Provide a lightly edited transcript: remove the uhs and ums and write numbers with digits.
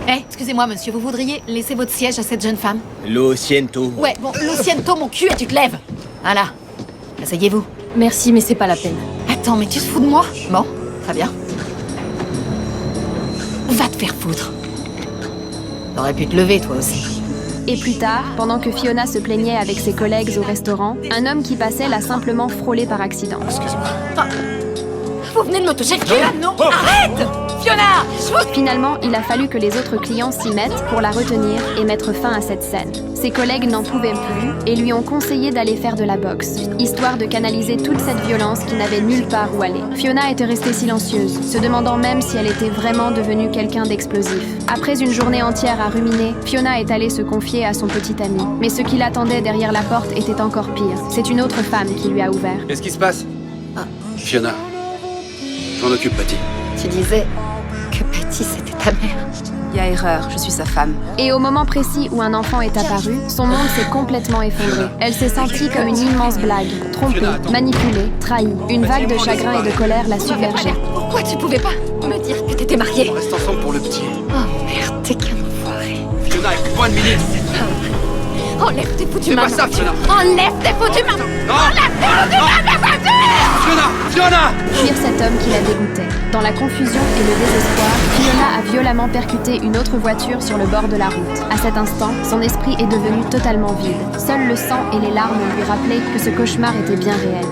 Excusez-moi, monsieur, vous voudriez laisser votre siège à cette jeune femme? Lo siento. Ouais, bon, lo siento, mon cul, et tu te lèves. Voilà. Asseyez-vous. Merci, mais c'est pas la peine. Attends, mais tu te fous de moi? Bon, très bien. Va te faire foutre. T'aurais pu te lever, toi aussi. Et plus tard, pendant que Fiona se plaignait avec ses collègues au restaurant, un homme qui passait l'a simplement frôlé par accident. Vous venez de me toucher le cul, là, non? Arrête! Fiona! Finalement, il a fallu que les autres clients s'y mettent pour la retenir et mettre fin à cette scène. Ses collègues n'en pouvaient plus et lui ont conseillé d'aller faire de la boxe, histoire de canaliser toute cette violence qui n'avait nulle part où aller. Fiona était restée silencieuse, se demandant même si elle était vraiment devenue quelqu'un d'explosif. Après une journée entière à ruminer, Fiona est allée se confier à son petit ami. Mais ce qui l'attendait derrière la porte était encore pire. C'est une autre femme qui lui a ouvert. Qu'est-ce qui se passe? Fiona. Je m'en occupe, Patty. Tu disais que Patty, c'était ta mère. Y a erreur, je suis sa femme. Et au moment précis où un enfant est apparu, son monde s'est complètement effondré. Elle s'est sentie comme une immense blague, trompée, manipulée, trahie. Une vague de chagrin et de colère l'a submergée. Pourquoi tu pouvais pas me dire que t'étais mariée? On reste ensemble pour le petit. Oh merde, t'es qu'un enfoiré. Fiona, écoute-moi une minute. Enlève tes foutues C'est mains. pas ça, Fiona. Enlève tes foutues mains. Non. Enlève tes foutues mains de ma voiture. Fiona! Fiona! Fuir cet homme qui la dégoûtait. Dans la confusion et le désespoir, Fiona a violemment percuté une autre voiture sur le bord de la route. À cet instant, son esprit est devenu totalement vide. Seul le sang et les larmes lui rappelaient que ce cauchemar était bien réel.